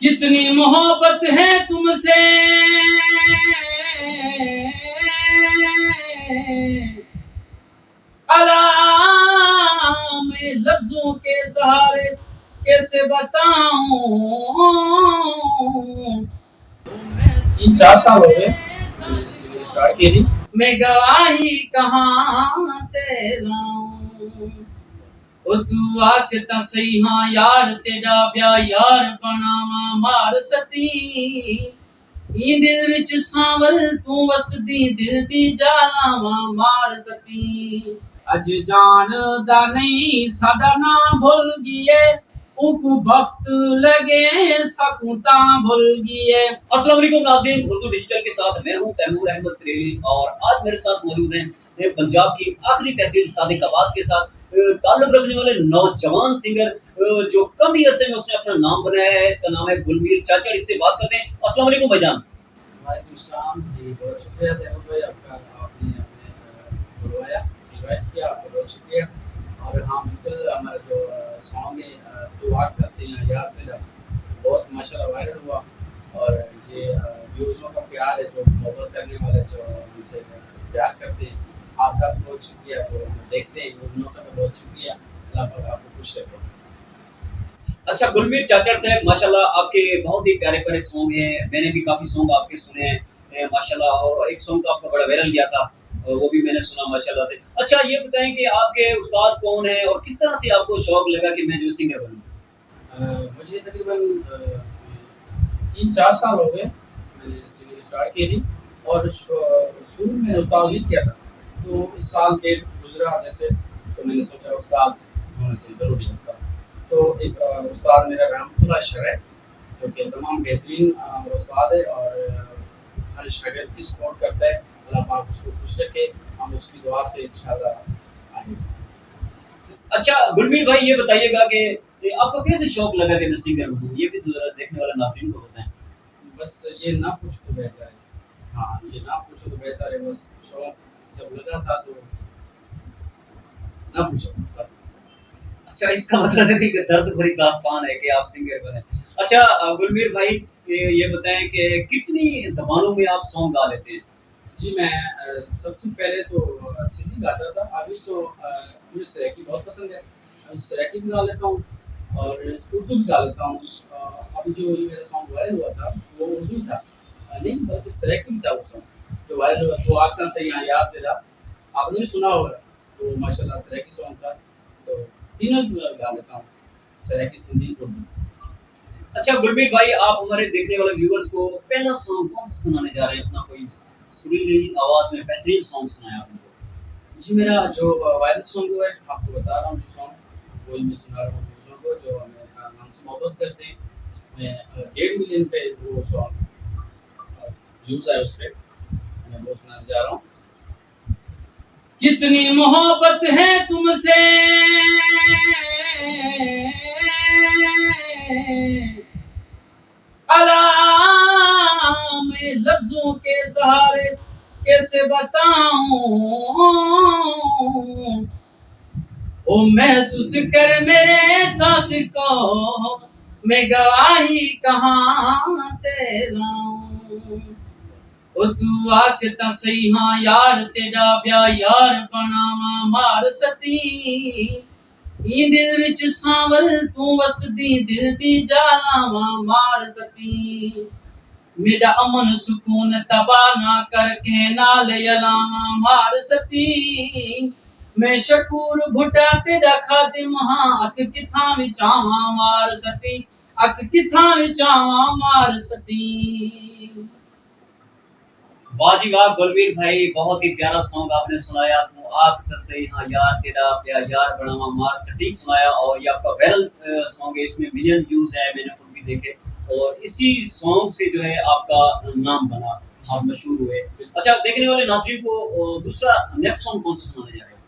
कितनी मोहब्बत है तुमसे अला मैं लफ्जों के सहारे कैसे बताऊं। 3-4 साल हो गए स्टार्ट की थी। मैं गवाही कहाँ से लाऊं। ओ तू आखता सही हाँ यार तेरा ब्याह यार बनावा मार सती ई दिल विच सांवल तू वसदी दिल भी जालावा मार सती अज जान दा नहीं साडा ना भुल गिए उनको वक्त लगे सकूं ता भुल गिए। अस्सलाम वालेकुम नाज़रीन, उर्दू डिजिटल के साथ मैं हूं तैमूर अहमद त्रेली और आज मेरे साथ मौजूद हैं पंजाब की आखिरी तहसील सादिकाबाद के साथ ताल्लुक रखने वाले नौजवान सिंगर जो कम ही अरसे में उसने अपना नाम बनाया है। इसका नाम है गुलमीर चाचड़। इससे बात करते हैं। अस्सलाम वालेकुम भाईजान। वालेकुम सलाम जी, बहुत शुक्रिया तैमूर भाई आपका, आपने हमें बुलवाया, इनवाइट किया, आपका बहुत शुक्रिया। और हाँ बिल्कुल हमारा जो सॉन्ग है तो आपका सही याद तेरा बहुत माशाल्लाह वायरल हुआ और ये व्यूज़ों का प्यार है जो मोहब्बत करने वाले जो हमसे प्यार करते हैं, आपका भी बहुत शुक्रिया। जो हम देखते हैं उन का भी बहुत शुक्रिया। अल्लाह पाक आपको खुश रखे। अच्छा गुलमीर चाचड़ साहब, माशाल्लाह आपके बहुत ही प्यारे प्यारे सॉन्ग हैं। मैंने भी काफ़ी सॉन्ग आपके सुने हैं माशाल्लाह, और एक सॉन्ग तो आपका बड़ा वायरल गया था, वो भी मैंने सुना माशाल्लाह से। अच्छा ये बताएं कि आपके उस्ताद कौन है और किस तरह से आपको शौक लगा कि मैं जो सिंगर बनूं? मुझे तकरीबन 3-4 साल हो गए मैंने सिंगिंग स्टार्ट की थी और शुरू में उस्ताद किया था। तो इस साल डेट गुजरा जैसे तो मैंने सोचा उस्ताद होना चाहिए, ज़रूरी है उस्ताद। तो एक उस्ताद मेरा रहमतुल्लाह अशर है जो कि तमाम बेहतरीन उस्ताद है और हर शागिर्द की सपोर्ट करता है। अल्लाह पाक उसको खुश रखे, हम उसकी दुआ से इंशाल्लाह आगे। अच्छा गुलमीर भाई ये बताइएगा कि आपको कैसे शौक लगा कि मैं सिंगर बनूं? ये भी तो जरा देखने वाले नाज़रीन को बताएं। बस ये ना पूछ तो बेहतर है। हाँ, ये ना पूछो तो बेहतर है। बस शौक जब लगा था तो ना पूछो बस। अच्छा इसका मतलब है कि दर्द भरी दास्तान है कि आप सिंगर बने। अच्छा गुलमीर भाई ये बताएं कि कितनी ज़बानों में आप सॉन्ग गा लेते हैं? जी मैं सबसे पहले तो सिंधी गाता था। अभी तो मुझे सराइकी बहुत पसंद है। अभी सराइकी भी गा लेता हूँ और उर्दू भी गा लेता हूँ। अभी जो ये मेरा सॉन्ग वायरल हुआ था वो उर्दू था, नहीं बल्कि सराइकी भी था वो सॉन्ग जो वायरल हुआ। तो आपका सही हाँ याद तेरा आपने भी सुना होगा। तो माशाल्लाह सराइकी सॉन्ग था, तो तीनों गा लेता हूँ, सराइकी, सिंधी, उर्दू। अच्छा गुलमीर भाई, आप हमारे देखने वाले व्यूअर्स को पहला सॉन्ग कौन सा सुनाने जा रहे हैं? अपना कोई सुरीली आवाज़ में बेहतरीन सॉन्ग सुनाएं आप हमको। जी मेरा जो वायरल सॉन्ग हुआ है आपको बता रहा हूँ जो सॉन्ग वही मैं सुना रहा हूँ व्यूज़ों को जो हमें हमसे मोहब्बत करते हैं। मैं 1.5 मिलियन पे वो सॉन्ग व्यूज़ आए उस पे, मैं वो सुनाने जा रहा हूँ। कितनी मोहब्बत है तुमसे अला मैं लफ्जों के सहारे कैसे बताऊं। ओ महसूस कर मेरे सांस को मैं गवाही कहाँ से लाऊं। ओ तू आखता सही हाँ यार तेरा ब्याह यार बनावा मार सती ई दिल विच सांवल तू वसदी दिल भी जालावा मार सती मेरा अमन सुकून तबाह ना करके नाल यलावा मार सती मैं शकूर भुटा तेरा खादिम हाँ अक किथा विचावा मार सती अक किथा विचावा मार सती। वाह जी वाह गुलमीर भाई, बहुत ही प्यारा सॉन्ग आपने सुनाया। तो आप तो सही हाँ यार तेरा प्यार यार बनावा मार सटीक सुनाया, और ये आपका वायरल सॉन्ग है, इसमें मिलियन व्यूज है, मैंने खुद भी देखे, और इसी सॉन्ग से जो है आपका नाम बना, आप मशहूर हुए। अच्छा देखने वाले नाज़रीन को दूसरा नेक्स्ट सॉन्ग कौन सा सुनाने जा रहे हैं?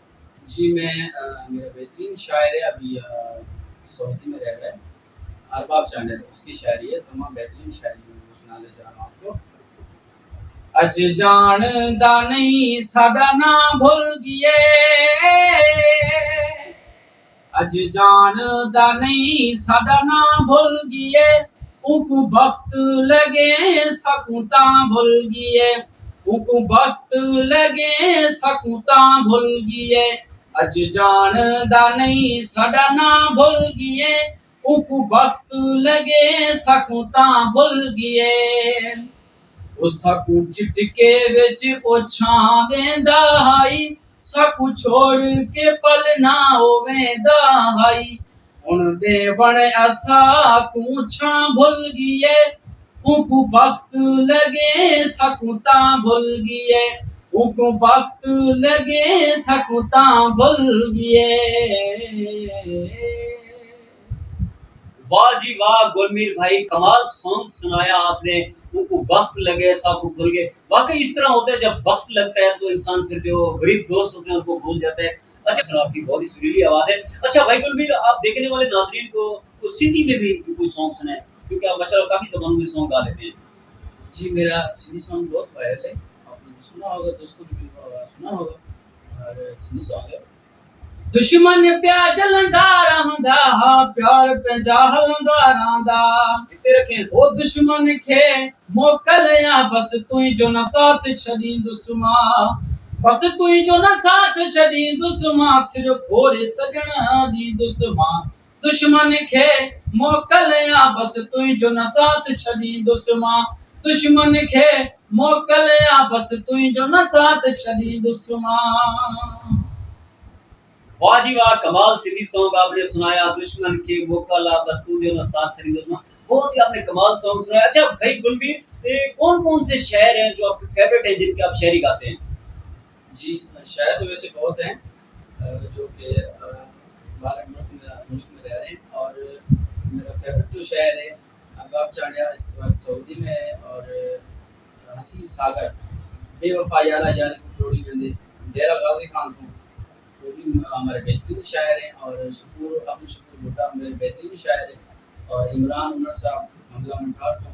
जी मैं मेरा बेहतरीन शायर है अभी सऊदी में रह रहा है, अरबाब चैनल उसकी शायरी है, तमाम बेहतरीन शायरी मैं वो सुनाने जा रहा हूँ आपको। अज जान दा नहीं साडा ना भुल गिए अज जान दा नहीं साडा ना भुल गिए उनको वक्त लगे सकूता भूल गए, उनको वक्त लगे सकूता भूल गए, अज जानदा नहीं साडा ना भूल गए, उनको वक्त लगे सकूता भूल गए। साकू चिटके विच ओ छां देंदा हाई, साकू छोड़ के पल ना होवेंदा हाई, हुण दे बण असा कू छां भुल गए, उनको वक्त लगे सकूता भुल गए, उनको वक्त लगे सकूता भुल गए। वाह जी वाह गुलमीर भाई, कमाल सॉन्ग सुनाया आपने। उनको वक्त लगे सबको भूल गए। वाकई इस तरह होता है, जब वक्त लगता है तो इंसान फिर जो गरीब दोस्त होते हैं उनको भूल जाता है। अच्छा सर, आपकी बहुत ही सुरीली आवाज है। अच्छा भाई गुलमीर, आप देखने वाले नाजरीन को सिंधी में भी कोई सॉन्ग सुनाए, क्योंकि आप माशाल्लाह काफी जबानों में सॉन्ग गा लेते हैं। जी, मेरा सिंधी सॉन्ग बहुत वायरल है, आपने भी सुना होगा, दोस्तों ने भी सुना होगा। और सिंधी सॉन्ग है, दुश्मन प्या जलंदा रहंदा, प्यार पंहिंजा हलंदा रहंदा, कितने रखे हैं ओ दुश्मन खे मोकलिया, बस तुंहिंजो न साथ छॾींदुसि मां, बस तुंहिंजो न साथ छॾींदुसि मां, सिर फोड़े सॼण ॾींदुसि मां, दुश्मन खे मोकलिया, बस तुंहिंजो न साथ छॾींदुसि मां, दुश्मन खे मोकलिया, बस तुंहिंजो न साथ छॾींदुसि मां। वाह जी वाह, कमाल सिंधी सॉन्ग आपने सुनाया। दुश्मन के मोकला, बस तुझे न साथ सरी दुश्मन, बहुत ही आपने कमाल सॉन्ग सुनाया। अच्छा भाई गुलमीर, कौन कौन से शायर हैं जो आपके फेवरेट हैं, जिनके आप शायरी गाते हैं? जी, शायर तो वैसे बहुत हैं जो कि हमारे मुल्क में रह रहे हैं, और मेरा फेवरेट जो शायर है अहबाब चांडिया, इस वक्त सऊदी में है, और हसीब सागर, बेवफा यारा यार को जोड़ी वेंदे, डेरा गाजी खान को, वो भी हमारे बेहतरीन शायर हैं, और अब्दुल शकूर भुट्टा मेरे बेहतरीन शायर हैं, और इमरान उमर साहब मंगला मंठार को,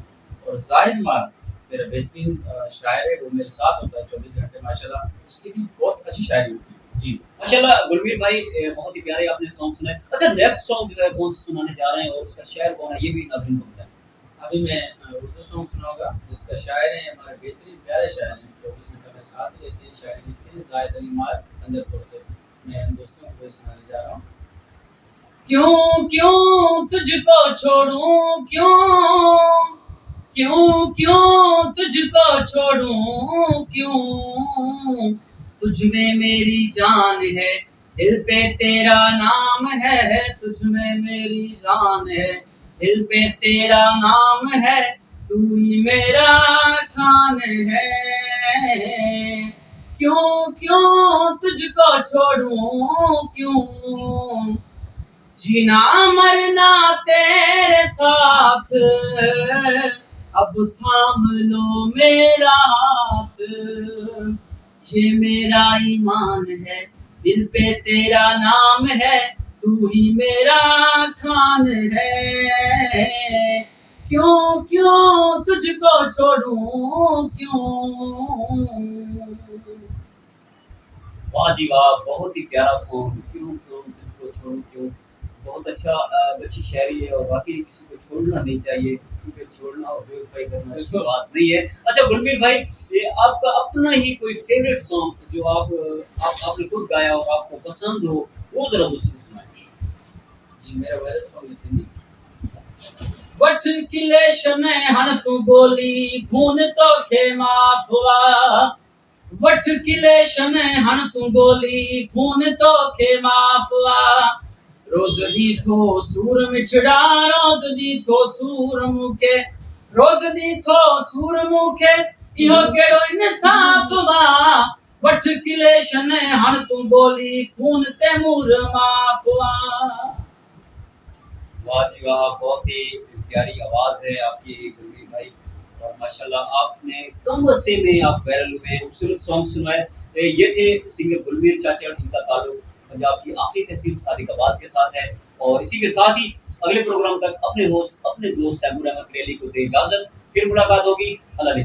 और जाहिद मार मेरा बेहतरीन शायर है, वो मेरे साथ होता है 24 घंटे माशाल्लाह, उसकी भी बहुत अच्छी शायरी होती है। जी माशाल्लाह गुलमीर भाई, बहुत ही प्यारे आपने सॉन्ग सुनाए। अच्छा नेक्स्ट सॉन्ग जो है कौन सा सुनाने जा रहे हैं और उसका शायर कौन है, ये भी नाज़रीन को बताएं। अभी मैं उर्दू सॉन्ग सुनाऊंगा, जिसका शायर है हमारे बेहतरीन प्यारे शायर हैं, 24 घंटे में साथ ही रहते हैं, शायरी लिखते हैं, जाहिद अली मार संजरपुर से। मैं इन दोस्तों को सुनाने जा रहा हूँ। क्यों क्यों तुझको छोड़ूं, क्यों क्यों क्यों तुझको छोड़ूं, क्यों तुझ में मेरी जान है, दिल पे तेरा नाम है, तुझ में मेरी जान है, दिल पे तेरा नाम है, तू ही मेरा खान है। क्यों क्यों तुझको छोड़ूं, क्यों जीना मरना तेरे साथ, अब थाम लो मेरा हाथ, ये मेरा ईमान है, दिल पे तेरा नाम है, तू ही मेरा खान है। क्यों क्यों तुझको छोड़ूं, क्यों। वाह जी वाह, बहुत ही प्यारा सॉन्ग। क्यों क्यों तुझको छोड़ूं, क्यों, बहुत अच्छा, अच्छी शायरी है, और वाकई किसी को छोड़ना नहीं चाहिए, क्योंकि छोड़ना और बेवफाई करना अच्छी बात नहीं है। अच्छा गुलमीर भाई, ये आपका अपना ही कोई फेवरेट सॉन्ग जो आपने खुद गाया और आपको पसंद हो, वो जरा दोस्तों को सुनाएं। जी, मेरा फेवरेट सॉन्ग है सिंधी। वठ किलेशन हण तू गोली, खून तो खे माफ हुआ, वठ किलेशन हण तू गोली, खून तो खे माफ हुआ, रोज दी थो सूर मिठड़ा, रोज दी थो सूर मुखे, रोज दी थो सूर मुखे, इहो केड़ो इंसाफ वा, वठ किलेशन हण तू गोली, खून ते मूर माफ वा। वाह जी वाह, बहुत ही प्यारी आवाज है आपकी गुलमीर भाई, और माशाल्लाह आपने कम अरसे में आप वायरल हुए, खूबसूरत सॉन्ग सुनाए। ये थे सिंगर गुलमीर चाचा, इनका ताल्लुक पंजाब की आखिरी तहसील सादिकाबाद के साथ है। और इसी के साथ ही अगले प्रोग्राम तक अपने होस्ट, अपने दोस्त तैमूर अहमद रेली को दे इजाजत। फिर मुलाकात होगी। अल्लाह ने